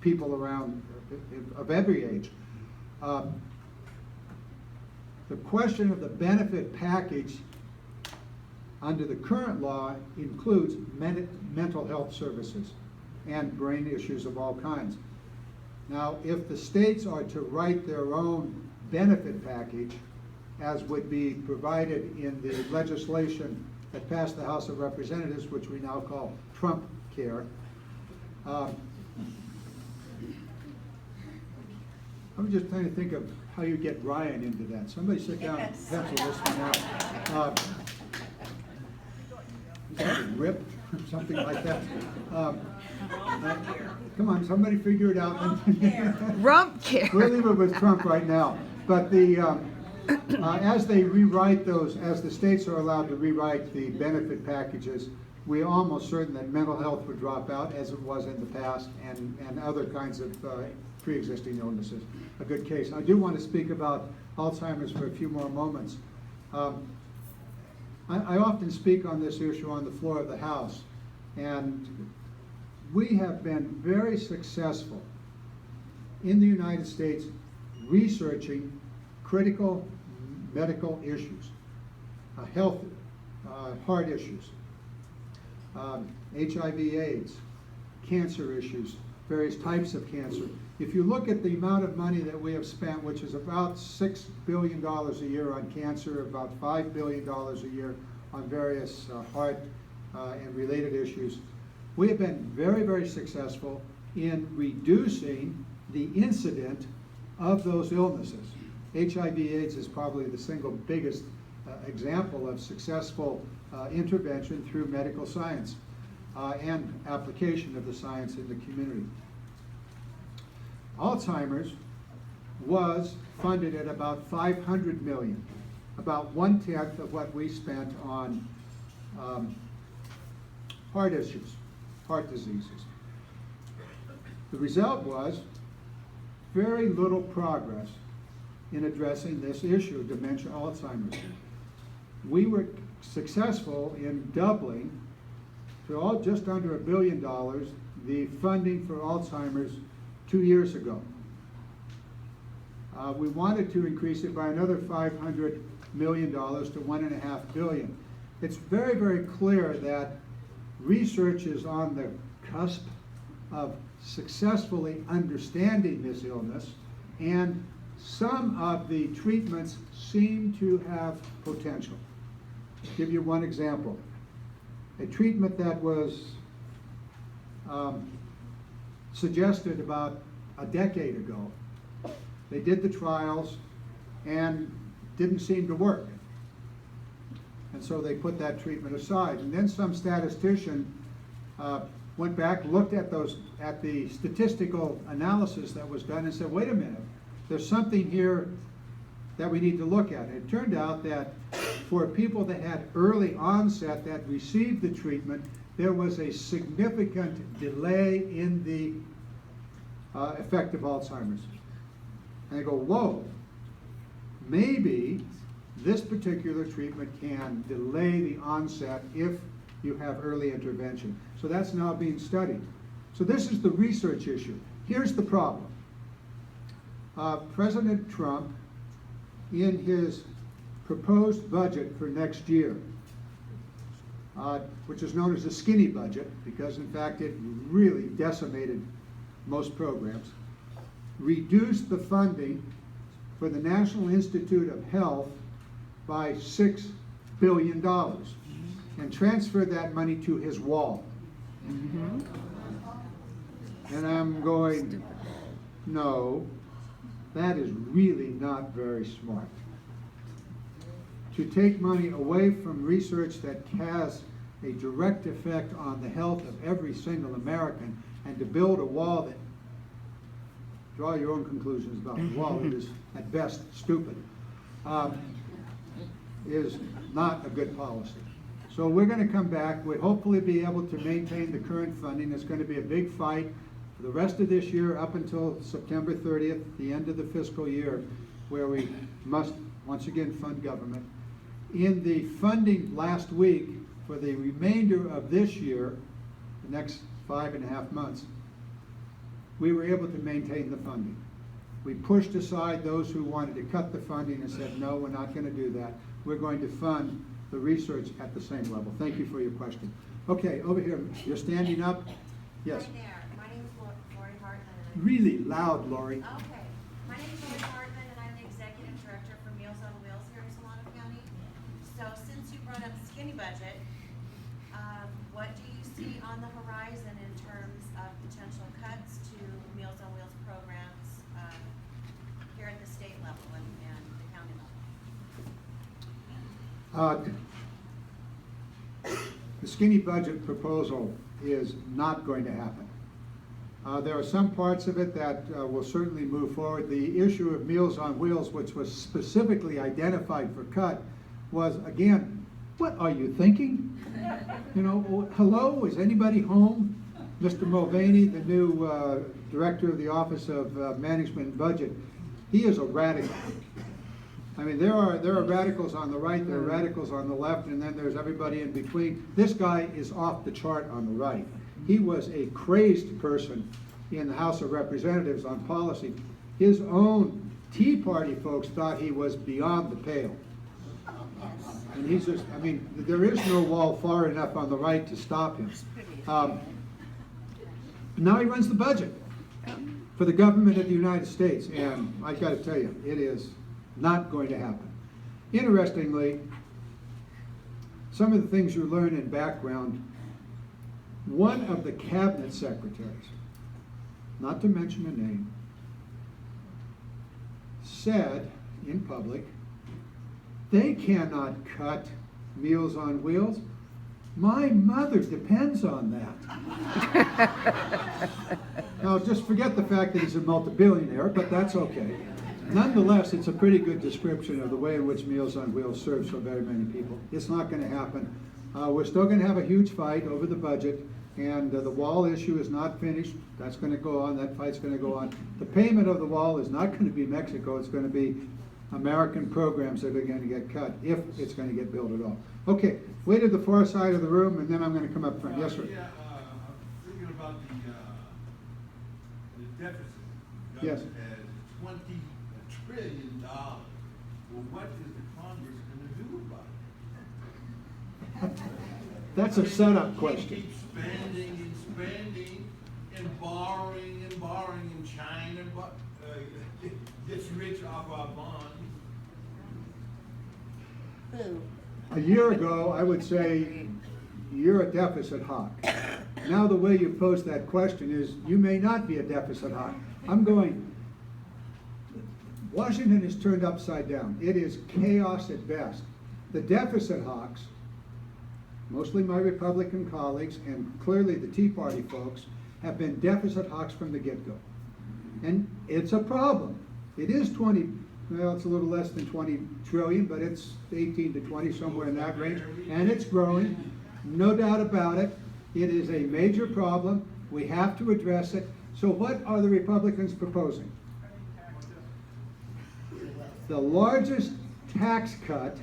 people around of every age. The question of the benefit package under the current law includes mental health services and brain issues of all kinds. Now, if the states are to write their own benefit package, as would be provided in the legislation that passed the House of Representatives, which we now call Trump Care, I'm just trying to think of how you get Ryan into that. Somebody sit down and pencil this one out. RIP, something like that. Come on, somebody figure it out. Rump care. We'll leave it with Trump right now. But the as they rewrite those, as the states are allowed to rewrite the benefit packages, we're almost certain that mental health would drop out, as it was in the past, and other kinds of pre-existing illnesses. A good case. I do want to speak about Alzheimer's for a few more moments. I often speak on this issue on the floor of the House, and we have been very successful in the United States researching critical medical issues, health, heart issues, HIV/AIDS, cancer issues, various types of cancer. If you look at the amount of money that we have spent, which is about $6 billion a year on cancer, about $5 billion a year on various heart and related issues, we have been very, very successful in reducing the incidence of those illnesses. HIV/AIDS is probably the single biggest example of successful intervention through medical science and application of the science in the community. Alzheimer's was funded at about $500 million, about 1/10 of what we spent on heart issues, heart diseases. The result was very little progress in addressing this issue of dementia Alzheimer's. We were successful in doubling to just under $1 billion the funding for Alzheimer's 2 years ago. We wanted to increase it by another $500 million to $1.5 billion. It's very, very clear that research is on the cusp of successfully understanding this illness, and some of the treatments seem to have potential. I'll give you one example. A treatment that was suggested about a decade ago. They did the trials and didn't seem to work. And so they put that treatment aside. And then some statistician went back, looked at the statistical analysis that was done and said, wait a minute, there's something here that we need to look at. And it turned out that for people that had early onset that received the treatment, there was a significant delay in the effect of Alzheimer's. And they go, whoa, maybe this particular treatment can delay the onset if you have early intervention. So that's now being studied. So this is the research issue. Here's the problem. President Trump, in his proposed budget for next year, which is known as the skinny budget, because in fact it really decimated most programs, reduced the funding for the National Institute of Health by $6 billion and transferred that money to his wall. And I'm going, no, that is really not very smart. To take money away from research that has a direct effect on the health of every single American, and to build a wall that, draw your own conclusions about the wall, it is at best stupid, is not a good policy. So we're going to come back. We'll hopefully be able to maintain the current funding. It's going to be a big fight for the rest of this year up until September 30th, the end of the fiscal year, where we must once again fund government. In the funding last week for the remainder of this year, the next 5.5 months, we were able to maintain the funding. We pushed aside those who wanted to cut the funding and said, no, we're not going to do that. We're going to fund the research at the same level. Thank you for your question. Okay, over here, you're standing up. Yes. Hi there, my name is Lori Hartman. Really loud, Lori. Okay, my name is Lori Hartman and I'm the Executive Director for Meals on Wheels here in Solano County. So since you brought up skinny budget, what do you see on the horizon in terms of potential cuts to Meals on Wheels programs here at the state level and the county level? The skinny budget proposal is not going to happen. There are some parts of it that will certainly move forward. The issue of Meals on Wheels, which was specifically identified for cut, was, again, what are you thinking? You know, hello, is anybody home? Mr. Mulvaney, the new director of the Office of Management and Budget, he is a radical. I mean, there are radicals on the right, there are radicals on the left, and then there's everybody in between. This guy is off the chart on the right. He was a crazed person in the House of Representatives on policy. His own Tea Party folks thought he was beyond the pale. And he's just, I mean, there is no wall far enough on the right to stop him. Now he runs the budget for the government of the United States, and I got to tell you, it is not going to happen. Interestingly, some of the things you learn in background, one of the cabinet secretaries, not to mention a name, said in public, they cannot cut Meals on Wheels. My mother depends on that. Now, just forget the fact that he's a multi-billionaire, but that's okay. Nonetheless, it's a pretty good description of the way in which Meals on Wheels serves so very many people. It's not going to happen. We're still going to have a huge fight over the budget, and the wall issue is not finished. That's going to go on. That fight's going to go on. The payment of the wall is not going to be Mexico. It's going to be American programs that are going to get cut, if it's going to get built at all. Okay, way to the far side of the room, and then I'm going to come up front. Yes, sir. Yeah, I'm thinking about the deficit. The Yes. government has $20 trillion. Well, what is the Congress going to do about it? That's a setup They question. keep spending and spending and borrowing in China, but gets rich off our bonds. A year ago, I would say, you're a deficit hawk. Now the way you pose that question is, you may not be a deficit hawk. I'm going, Washington is turned upside down. It is chaos at best. The deficit hawks, mostly my Republican colleagues, and clearly the Tea Party folks, have been deficit hawks from the get-go. And it's a problem. It is 20, well, it's a little less than 20 trillion, but it's 18 to 20, somewhere in that range, and it's growing, no doubt about it. It is a major problem. We have to address it. So what are the Republicans proposing? The largest tax cut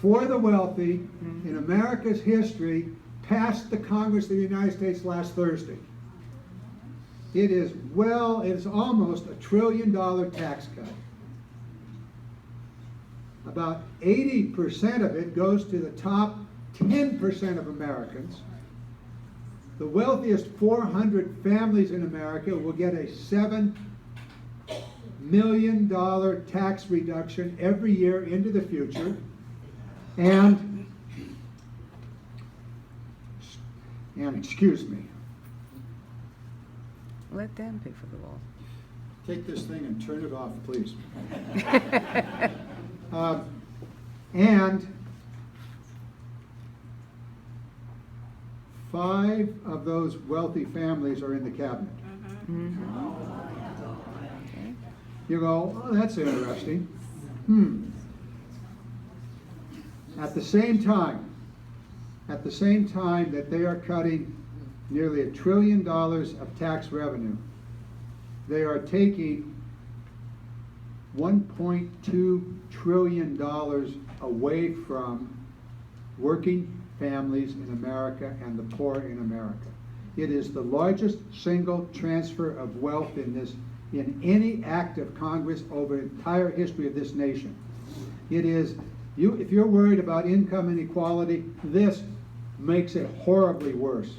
for the wealthy in America's history passed the Congress of the United States last Thursday. It is almost $1 trillion tax cut. About 80% of it goes to the top 10% of Americans. The wealthiest 400 families in America will get a $7 million tax reduction every year into the future. And excuse me, Let them pay for the wall. take this thing and turn it off, please. And 5 of those wealthy families are in the cabinet. Okay. You go, oh, that's interesting. At the same time that they are cutting nearly $1 trillion of tax revenue, they are taking $1.2 trillion away from working families in America and the poor in America. It is the largest single transfer of wealth in any act of Congress over the entire history of this nation. It is, if you're worried about income inequality, this makes it horribly worse.